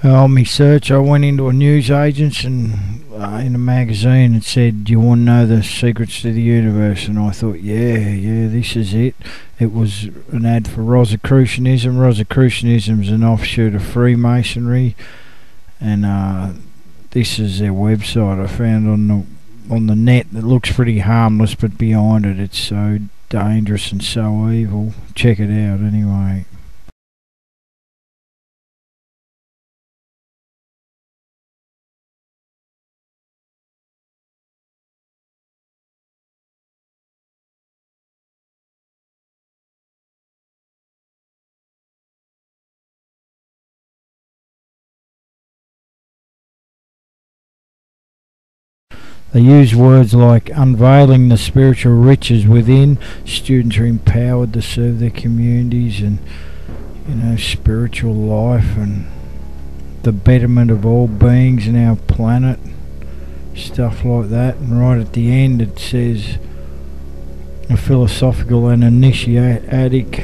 On my search, I went into a news agent and in a magazine it said, "Do you want to know the secrets to the universe?" And I thought, yeah, this is it. It was an ad for Rosicrucianism. Rosicrucianism is an offshoot of Freemasonry, and this is their website I found on the net. That looks pretty harmless, but behind it, it's so dangerous and so evil. Check it out anyway. They use words like unveiling the spiritual riches within. Students are empowered to serve their communities, and spiritual life and the betterment of all beings in our planet, stuff like that. And right at the end it says a philosophical and initiatic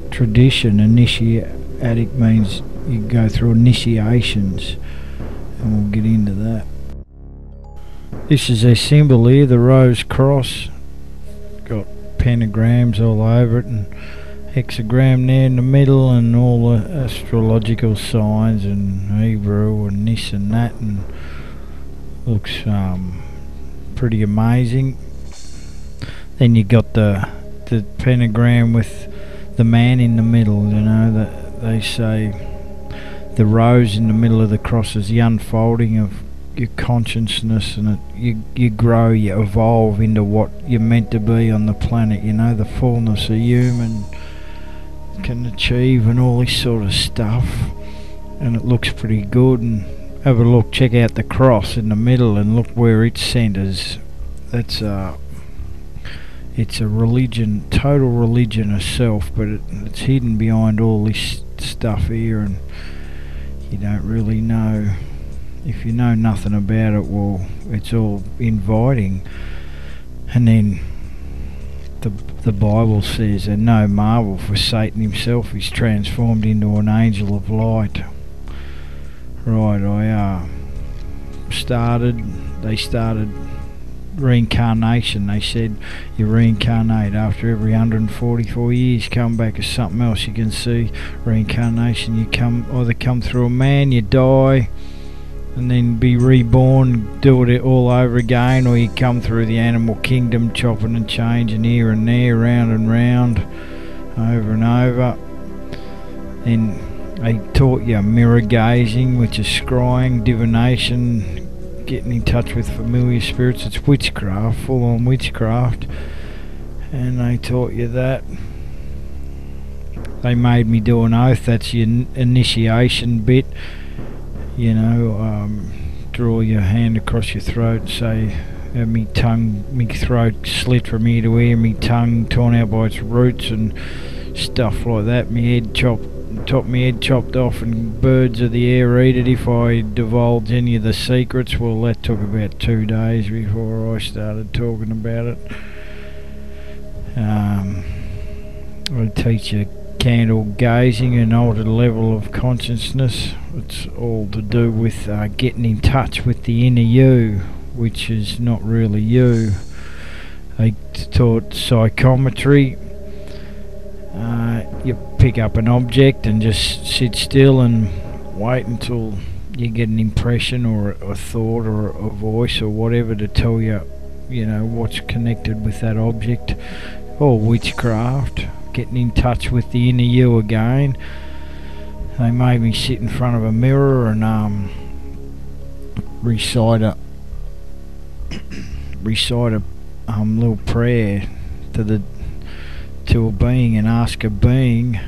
tradition. Initiatic means you go through initiations, and we'll get into that. This is a symbol here, the rose cross. Got pentagrams all over it and hexagram there in the middle, and all the astrological signs and Hebrew and this and that, and looks pretty amazing. Then you got the pentagram with the man in the middle. That they say the rose in the middle of the cross is the unfolding of your consciousness, and you grow, you evolve into what you're meant to be on the planet. The fullness a human can achieve and all this sort of stuff, and it looks pretty good. And have a look, check out the cross in the middle and look where it centers. That's it's a religion, total religion itself, but it's hidden behind all this stuff here, and you don't really know. If you know nothing about it, well, it's all inviting. And then the Bible says, and no marvel, for Satan himself is transformed into an angel of light. Right, they started reincarnation. They said you reincarnate after every 144 years, come back as something else. You can see reincarnation. You either come through a man, you die, and then be reborn, do it all over again, or you come through the animal kingdom, chopping and changing here and there, round and round, over and over. Then they taught you mirror gazing, which is scrying, divination, getting in touch with familiar spirits. It's witchcraft, full on witchcraft, and they taught you that. They made me do an oath. That's your initiation bit. Draw your hand across your throat and say, have me throat slit from ear to ear, me tongue torn out by its roots and stuff like that, me head chopped off and birds of the air eat it if I divulge any of the secrets. Well, that took about 2 days before I started talking about it. I teach you candle gazing, an altered level of consciousness. It's all to do with getting in touch with the inner you, which is not really you. They taught psychometry. You pick up an object and just sit still and wait until you get an impression or a thought or a voice or whatever to tell you, what's connected with that object. Or witchcraft, getting in touch with the inner you again. They made me sit in front of a mirror and recite a little prayer to a being, and ask a being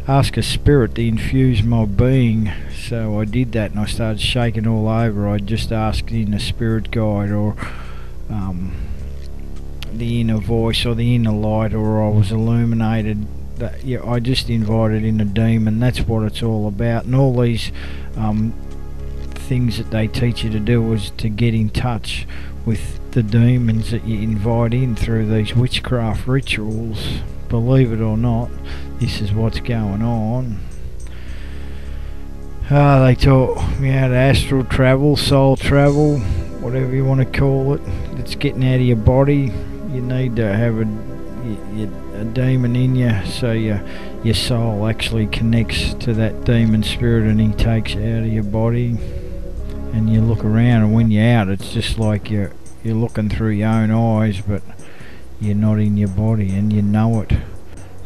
ask a spirit to infuse my being. So I did that, and I started shaking all over. I just asked in a spirit guide, or the inner voice, or the inner light, or I was illuminated. I just invited in a demon. That's what it's all about. And all these things that they teach you to do is to get in touch with the demons that you invite in through these witchcraft rituals. Believe it or not, this is what's going on. They taught me how to astral travel, soul travel, whatever you want to call it. It's getting out of your body. You need to have a demon in you, so your soul actually connects to that demon spirit, and he takes it out of your body. And you look around, and when you're out, it's just like you're looking through your own eyes, but you're not in your body, and you know it.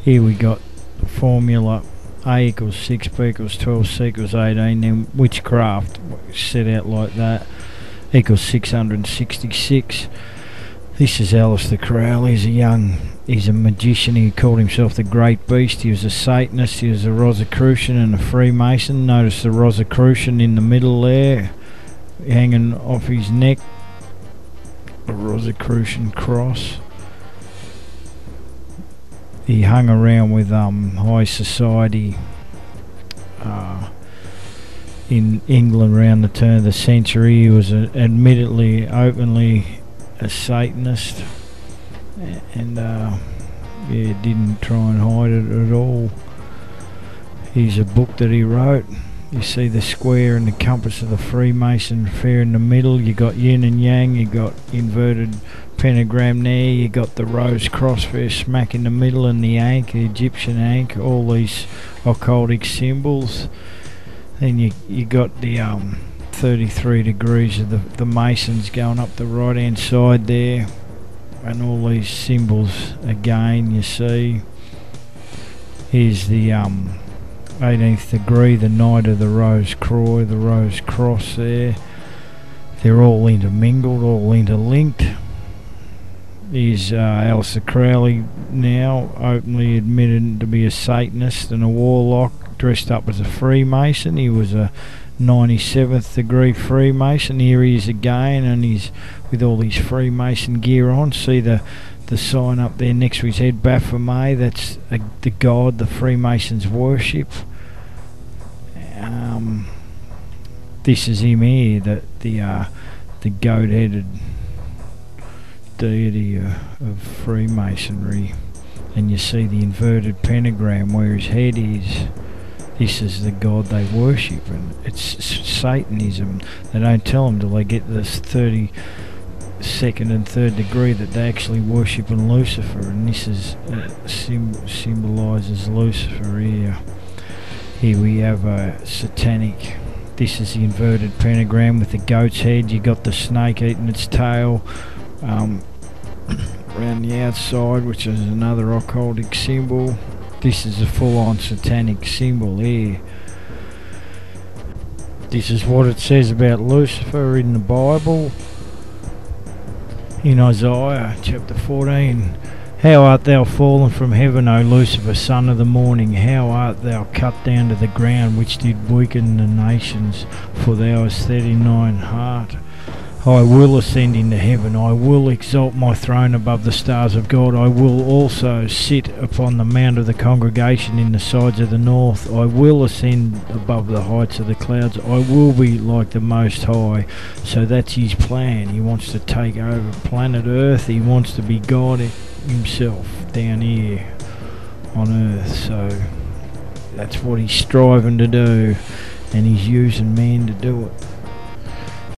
Here we got the formula: A equals 6, B equals 12, C equals 18. Then Witchcraft set out like that, equals 666. This is Aleister Crowley. He's a magician. He called himself the Great Beast. He was a Satanist. He was a Rosicrucian and a Freemason. Notice the Rosicrucian in the middle there, hanging off his neck. A Rosicrucian cross. He hung around with high society in England around the turn of the century. He was admittedly, openly a Satanist, and didn't try and hide it at all. Here's a book that he wrote. You see the square and the compass of the Freemason fair in the middle. You got yin and yang. You got inverted pentagram there. You got the rose cross fair smack in the middle, and the ankh, the Egyptian ankh. All these occultic symbols. Then you got the 33 degrees of the Masons going up the right hand side there, and all these symbols again. You see, here's the 18th degree, the Knight of the Rose Croix, the Rose Cross there. They're all intermingled, all interlinked. Here's Aleister Crowley now, openly admitted to be a Satanist and a warlock, dressed up as a Freemason. He was a 97th degree Freemason. Here he is again, and he's with all his Freemason gear on. See the sign up there next to his head, Baphomet. That's the god the Freemasons worship. This is him here, the goat-headed deity of Freemasonry, and you see the inverted pentagram where his head is. This is the god they worship, and it's Satanism. They don't tell them till they get this 32nd and 3rd degree that they actually worship in Lucifer, and this is symbolises Lucifer here. Here we have a satanic. This is the inverted pentagram with the goat's head. You got the snake eating its tail around the outside, which is another occultic symbol. This is a full-on satanic symbol here. This is what it says about Lucifer in the Bible. In Isaiah chapter 14. How art thou fallen from heaven, O Lucifer, son of the morning? How art thou cut down to the ground, which did weaken the nations? For thou hast said in thine heart, I will ascend into heaven. I will exalt my throne above the stars of God. I will also sit upon the mount of the congregation in the sides of the north. I will ascend above the heights of the clouds. I will be like the Most High. So that's his plan. He wants to take over planet Earth. He wants to be God himself down here on Earth. So that's what he's striving to do, and he's using man to do it.